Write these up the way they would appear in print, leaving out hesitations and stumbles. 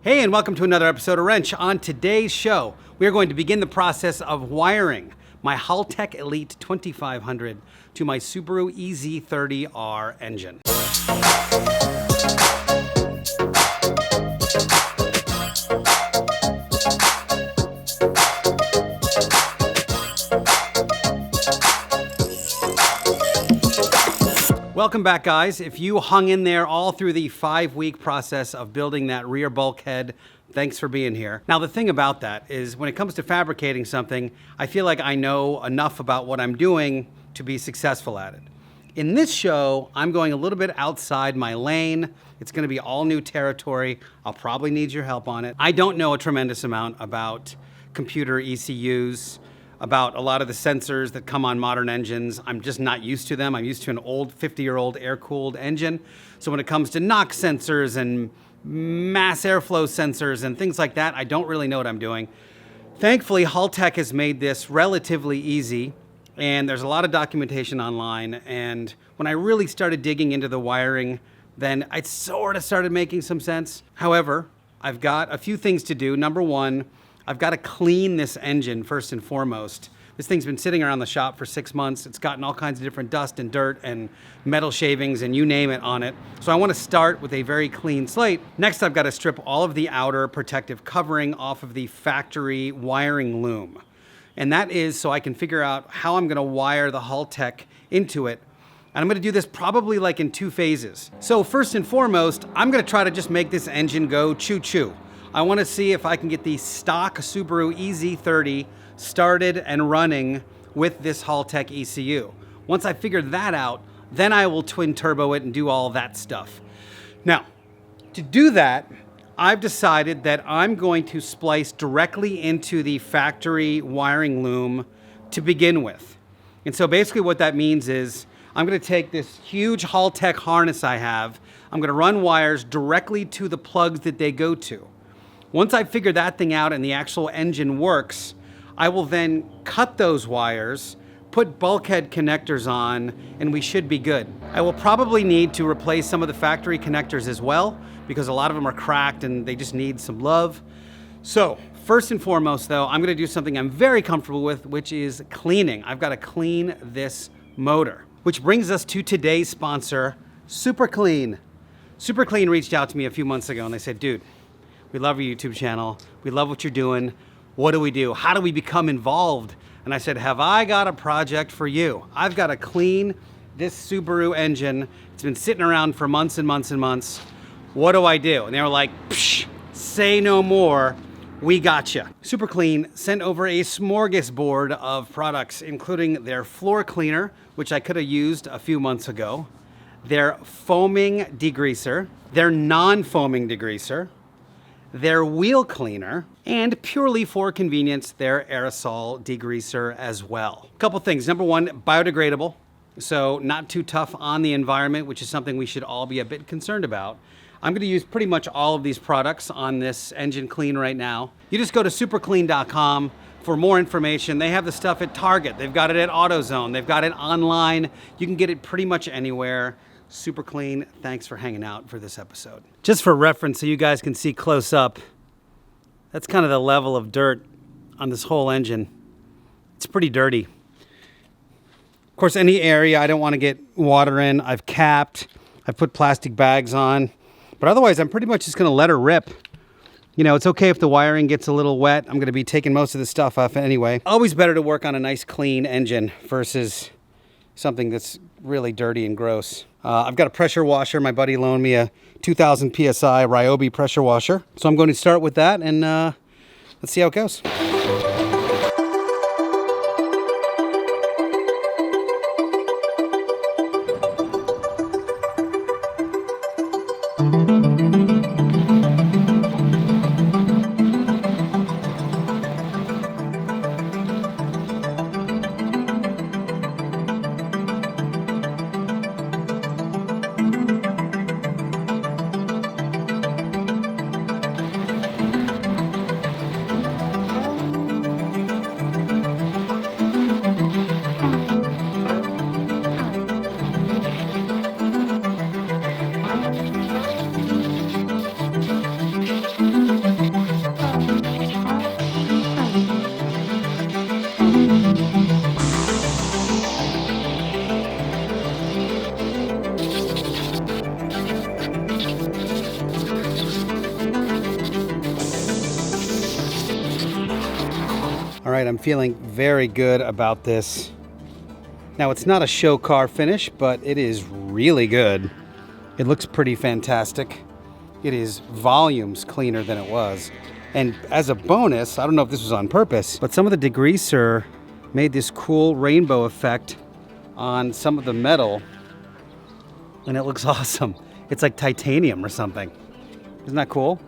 Hey, and welcome to another episode of Rennch. On today's show, we are going to begin the process of wiring my Haltech Elite 2500 to my Subaru EZ30R engine. Welcome back, guys. If you hung in there all through the 5-week process of building that rear bulkhead, thanks for being here. Now, the thing about that is when it comes to fabricating something, I feel like I know enough about what I'm doing to be successful at it. In this show, I'm going a little bit outside my lane. It's going to be all new territory. I'll probably need your help on it. I don't know a tremendous amount about computer ECUs, about a lot of the sensors that come on modern engines. I'm just not used to them. I'm used to an old 50-year-old air-cooled engine. So when it comes to NOx sensors and mass airflow sensors and things like that, I don't really know what I'm doing. Thankfully, Haltech has made this relatively easy, and there's a lot of documentation online. And when I really started digging into the wiring, then it sort of started making some sense. However, I've got a few things to do. Number one, I've got to clean this engine first and foremost. This thing's been sitting around the shop for 6 months. It's gotten all kinds of different dust and dirt and metal shavings and you name it on it. So I want to start with a very clean slate. Next, I've got to strip all of the outer protective covering off of the factory wiring loom. And that is so I can figure out how I'm going to wire the Haltech into it. And I'm going to do this probably like in 2 phases. So first and foremost, I'm going to try to just make this engine go choo-choo. I want to see if I can get the stock Subaru EZ30 started and running with this Haltech ECU. Once I figure that out, then I will twin turbo it and do all that stuff. Now, to do that, I've decided that I'm going to splice directly into the factory wiring loom to begin with. And so basically what that means is I'm going to take this huge Haltech harness I have, I'm going to run wires directly to the plugs that they go to. Once I figure that thing out and the actual engine works, I will then cut those wires, put bulkhead connectors on, and we should be good. I will probably need to replace some of the factory connectors as well, because a lot of them are cracked and they just need some love. So, first and foremost though, I'm gonna do something I'm very comfortable with, which is cleaning. I've gotta clean this motor. Which brings us to today's sponsor, Super Clean. Super Clean reached out to me a few months ago and they said, dude, we love your YouTube channel. We love what you're doing. What do we do? How do we become involved? And I said, have I got a project for you? I've got to clean this Subaru engine. It's been sitting around for months and months and months. What do I do? And they were like, psh, say no more. We gotcha. Super Clean sent over a smorgasbord of products, including their floor cleaner, which I could have used a few months ago, their foaming degreaser, their non-foaming degreaser, their wheel cleaner, and purely for convenience, their aerosol degreaser as well. A couple things. Number one, biodegradable, so not too tough on the environment, which is something we should all be a bit concerned about. I'm going to use pretty much all of these products on this engine clean right now. You just go to superclean.com for more information. They have the stuff at Target. They've got it at AutoZone. They've got it online. You can get it pretty much anywhere. Super Clean, thanks for hanging out for this episode. Just for reference, so you guys can see close up, that's kind of the level of dirt on this whole engine. It's pretty dirty. Of course, any area I don't want to get water in, I've capped, I've put plastic bags on, but otherwise I'm pretty much just going to let her rip. You know, it's okay if the wiring gets a little wet. I'm going to be taking most of the stuff off anyway. Always better to work on a nice clean engine versus something that's really dirty and gross. I've got a pressure washer. My buddy loaned me a 2000 PSI Ryobi pressure washer. So I'm going to start with that and let's see how it goes. All right, I'm feeling very good about this. Now, it's not a show car finish, but it is really good. It looks pretty fantastic. It is volumes cleaner than it was. And as a bonus, I don't know if this was on purpose, but some of the degreaser made this cool rainbow effect on some of the metal, and it looks awesome. It's like titanium or something. Isn't that cool?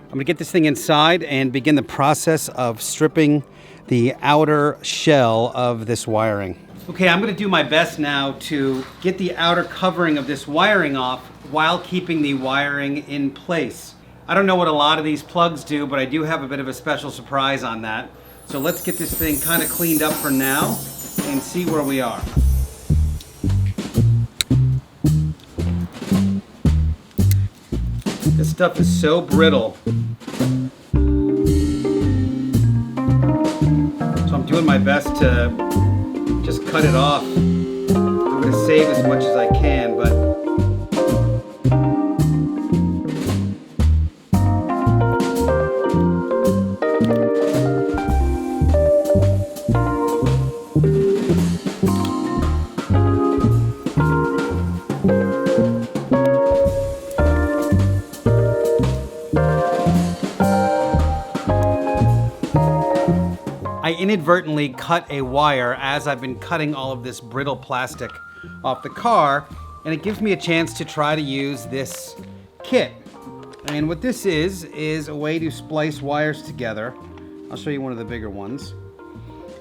I'm gonna get this thing inside and begin the process of stripping the outer shell of this wiring. Okay, I'm gonna do my best now to get the outer covering of this wiring off while keeping the wiring in place. I don't know what a lot of these plugs do, but I do have a bit of a special surprise on that. So let's get this thing kind of cleaned up for now and see where we are. This stuff is so brittle. So I'm doing my best to just cut it off. I'm going to save as much as I can, but I inadvertently cut a wire as I've been cutting all of this brittle plastic off the car, and it gives me a chance to try to use this kit. And what this is a way to splice wires together. I'll show you one of the bigger ones.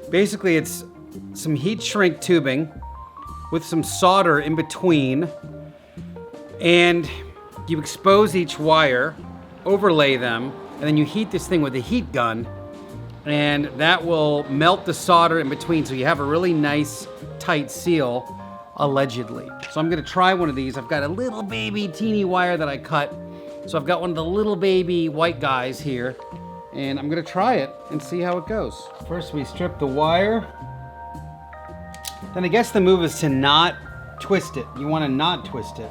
Basically, it's some heat shrink tubing with some solder in between, and you expose each wire, overlay them, and then you heat this thing with a heat gun, and that will melt the solder in between, so you have a really nice tight seal, allegedly. So I'm gonna try one of these. I've got a little baby teeny wire that I cut, so I've got one of the little baby white guys here, and I'm gonna try it and see how it goes. First we strip the wire. Then I guess the move is to not twist it. You wanna not twist it,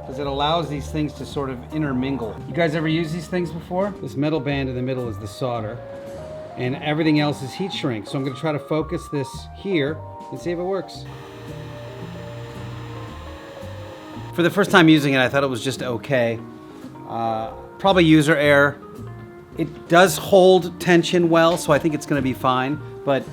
because it allows these things to sort of intermingle. You guys ever use these things before? This metal band in the middle is the solder, and everything else is heat shrink. So I'm gonna try to focus this here and see if it works. For the first time using it, I thought it was just okay. Probably user error. It does hold tension well, so I think it's gonna be fine, but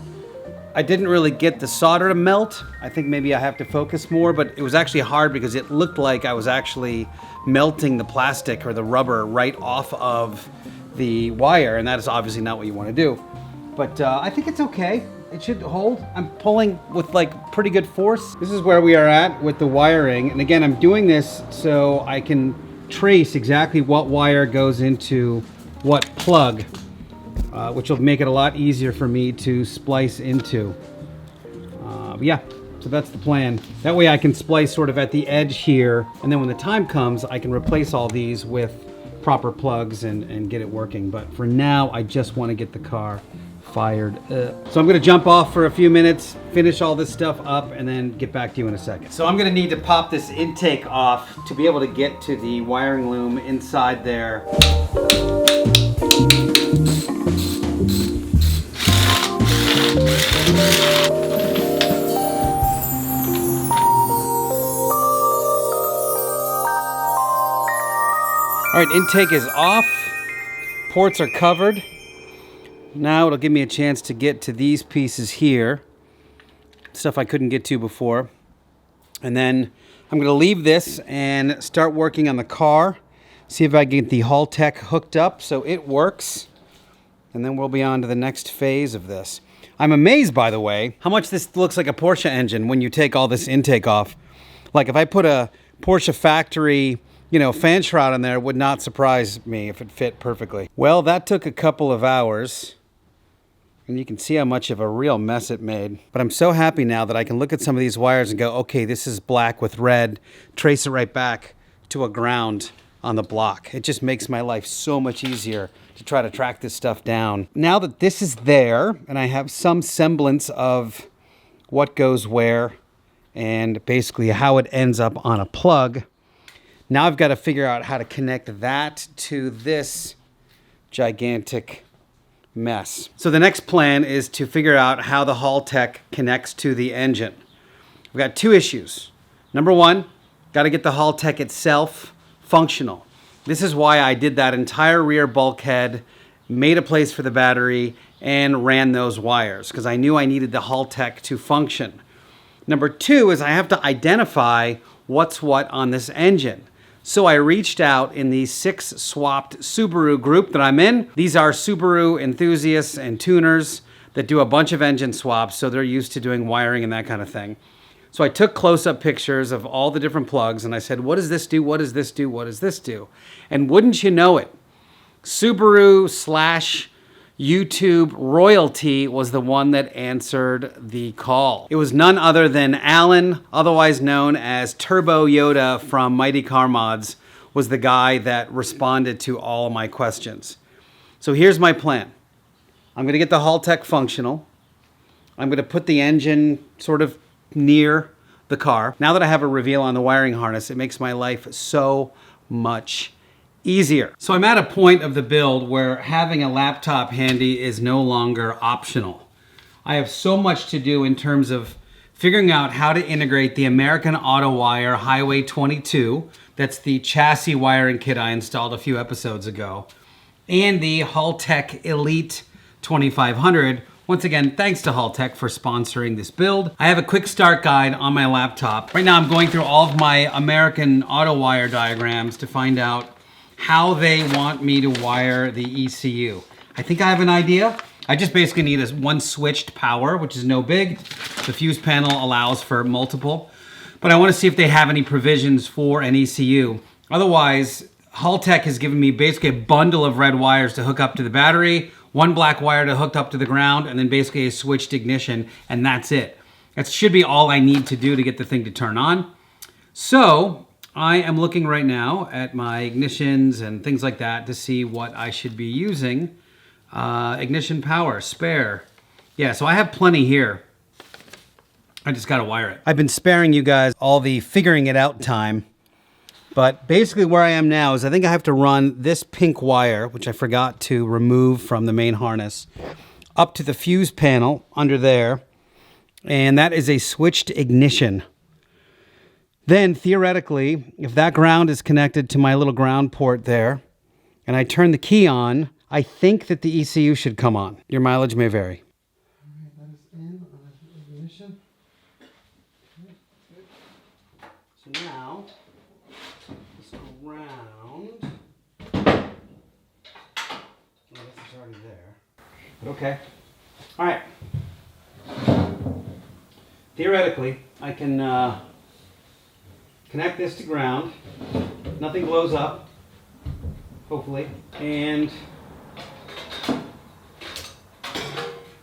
I didn't really get the solder to melt. I think maybe I have to focus more, but it was actually hard because it looked like I was actually melting the plastic or the rubber right off of the wire, and that is obviously not what you want to do. But I think it's okay. It should hold. I'm pulling with like pretty good force. This is where we are at with the wiring, and again, I'm doing this so I can trace exactly what wire goes into what plug, which will make it a lot easier for me to splice into. Yeah, so that's the plan. That way I can splice sort of at the edge here, and then when the time comes, I can replace all these with proper plugs and get it working. But for now, I just want to get the car fired up. So I'm going to jump off for a few minutes, finish all this stuff up, and then get back to you in a second. So I'm going to need to pop this intake off to be able to get to the wiring loom inside there. All right, intake is off. Ports are covered. Now it'll give me a chance to get to these pieces here. Stuff I couldn't get to before. And then I'm gonna leave this and start working on the car. See if I can get the Haltech hooked up so it works. And then we'll be on to the next phase of this. I'm amazed, by the way, how much this looks like a Porsche engine when you take all this intake off. Like if I put a Porsche factory, fan shroud in there, it would not surprise me if it fit perfectly. Well, that took a couple of hours, and you can see how much of a real mess it made. But I'm so happy now that I can look at some of these wires and go, okay, this is black with red, trace it right back to a ground on the block. It just makes my life so much easier to try to track this stuff down. Now that this is there, and I have some semblance of what goes where, and basically how it ends up on a plug, now I've got to figure out how to connect that to this gigantic mess. So the next plan is to figure out how the Haltech connects to the engine. We've got two issues. Number one, got to get the Haltech itself functional. This is why I did that entire rear bulkhead, made a place for the battery, and ran those wires, because I knew I needed the Haltech to function. Number two is I have to identify what's what on this engine. So I reached out in the 6 swapped Subaru group that I'm in. These are Subaru enthusiasts and tuners that do a bunch of engine swaps, so they're used to doing wiring and that kind of thing. So I took close-up pictures of all the different plugs, and I said, what does this do? What does this do? What does this do? And wouldn't you know it, Subaru/YouTube royalty was the one that answered the call. It was none other than Alan, otherwise known as Turbo Yoda from Mighty Car Mods, was the guy that responded to all of my questions. So here's my plan. I'm going to get the Haltech functional. I'm going to put the engine sort of near the car. Now that I have a reveal on the wiring harness, it makes my life so much easier. So I'm at a point of the build where having a laptop handy is no longer optional. I have so much to do in terms of figuring out how to integrate the American Auto Wire Highway 22, that's the chassis wiring kit I installed a few episodes ago, and the Haltech Elite 2500. Once again, thanks to Haltech for sponsoring this build. I have a quick start guide on my laptop. Right now I'm going through all of my American Auto Wire diagrams to find out how they want me to wire the ECU. I think I have an idea. I just basically need one switched power, which is no big. The fuse panel allows for multiple. But I want to see if they have any provisions for an ECU. Otherwise, Haltech has given me basically a bundle of red wires to hook up to the battery, one black wire to hook up to the ground, and then basically a switched ignition, and that's it. That should be all I need to do to get the thing to turn on. So I am looking right now at my ignitions and things like that to see what I should be using. Ignition power, spare. Yeah, so I have plenty here. I just gotta wire it. I've been sparing you guys all the figuring it out time. But basically where I am now is I think I have to run this pink wire, which I forgot to remove from the main harness, up to the fuse panel under there. And that is a switched ignition. Then theoretically, if that ground is connected to my little ground port there, and I turn the key on, I think that the ECU should come on. Your mileage may vary. All right, that is in on ignition. Okay, good. So now, let's go around. Oh, this is already there. But okay. All right. Theoretically, I can connect this to ground. Nothing blows up, hopefully. And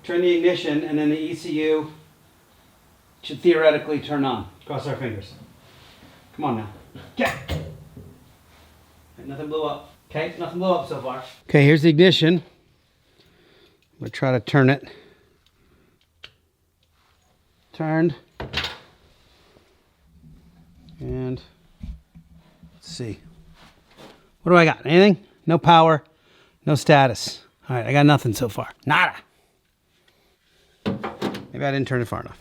turn the ignition, and then the ECU should theoretically turn on. Cross our fingers. Come on now. Yeah. Nothing blew up. Okay, nothing blew up so far. Okay, here's the ignition. I'm gonna try to turn it. Turned. And let's see. What do I got? Anything? No power, no status. All right, I got nothing so far. Nada. Maybe I didn't turn it far enough.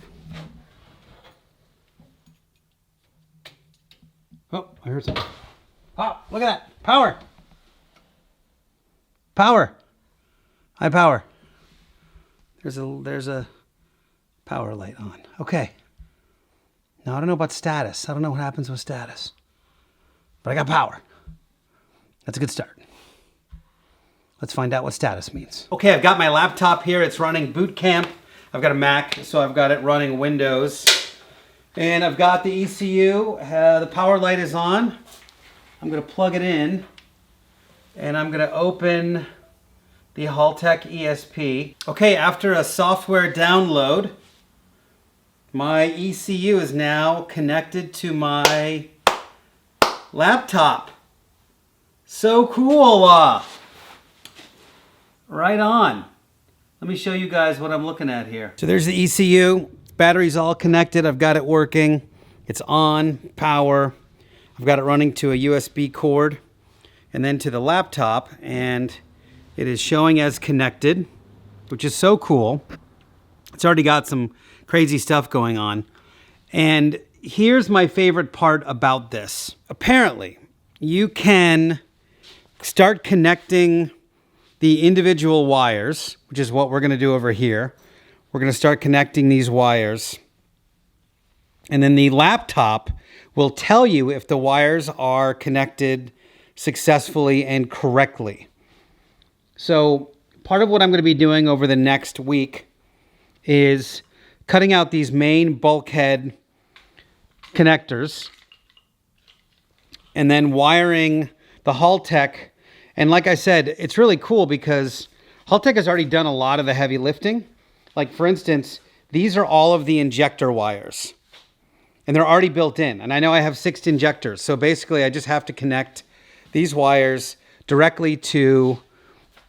Oh, I heard something. Oh, look at that. Power. Power. High power. There's a power light on. Okay. Now, I don't know about status. I don't know what happens with status. But I got power. That's a good start. Let's find out what status means. Okay, I've got my laptop here. It's running boot camp. I've got a Mac, so I've got it running Windows. And I've got the ECU. The power light is on. I'm going to plug it in. And I'm going to open the Haltech ESP. Okay, after a software download, my ECU is now connected to my laptop. So cool! Right on. Let me show you guys what I'm looking at here. So there's the ECU. Battery's all connected. I've got it working. It's on, power. I've got it running to a USB cord and then to the laptop, and it is showing as connected. which is so cool. It's already got some crazy stuff going on. And here's my favorite part about this. Apparently, you can start connecting the individual wires, which is what we're going to do over here. We're going to start connecting these wires. And then the laptop will tell you if the wires are connected successfully and correctly. So part of what I'm going to be doing over the next week is cutting out these main bulkhead connectors and then wiring the Haltech. And like I said, it's really cool because Haltech has already done a lot of the heavy lifting. Like for instance, these are all of the injector wires and they're already built in. And I know I have 6 injectors. So basically I just have to connect these wires directly to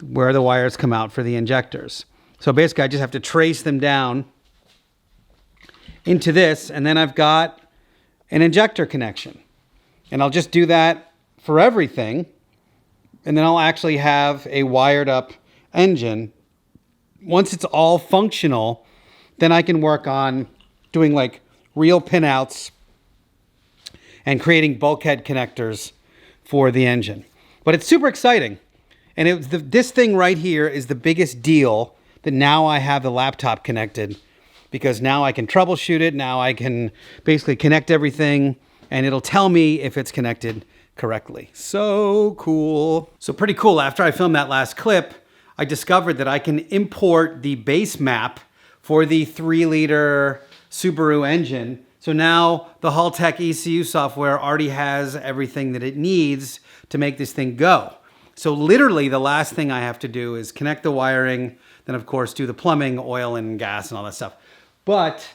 where the wires come out for the injectors. So basically I just have to trace them down into this, and then I've got an injector connection. And I'll just do that for everything. And then I'll actually have a wired up engine. Once it's all functional, then I can work on doing like real pinouts and creating bulkhead connectors for the engine. But it's super exciting. And this thing right here is the biggest deal, that now I have the laptop connected, because now I can troubleshoot it. Now I can basically connect everything and it'll tell me if it's connected correctly. So cool. So pretty cool. After I filmed that last clip, I discovered that I can import the base map for the 3-liter Subaru engine. So now the Haltech ECU software already has everything that it needs to make this thing go. So literally the last thing I have to do is connect the wiring, then of course do the plumbing, oil and gas and all that stuff. But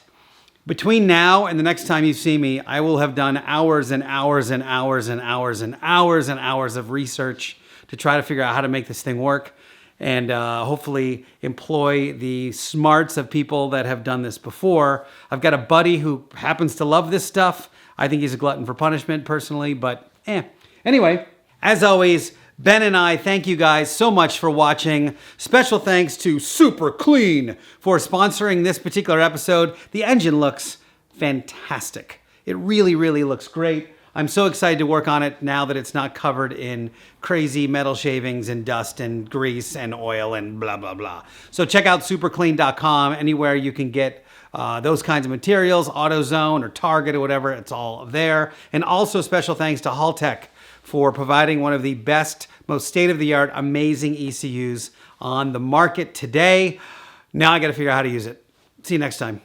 between now and the next time you see me, I will have done hours and hours and hours and hours and hours and hours of research to try to figure out how to make this thing work, and hopefully employ the smarts of people that have done this before. I've got a buddy who happens to love this stuff. I think he's a glutton for punishment personally, but Anyway, as always, Ben and I thank you guys so much for watching. Special thanks to Super Clean for sponsoring this particular episode. The engine looks fantastic. It really, really looks great. I'm so excited to work on it now that it's not covered in crazy metal shavings and dust and grease and oil and blah, blah, blah. So check out superclean.com. Anywhere you can get those kinds of materials, AutoZone or Target or whatever, it's all there. And also special thanks to Haltech for providing one of the best, most state-of-the-art, amazing ECUs on the market today. Now I got to figure out how to use it. See you next time.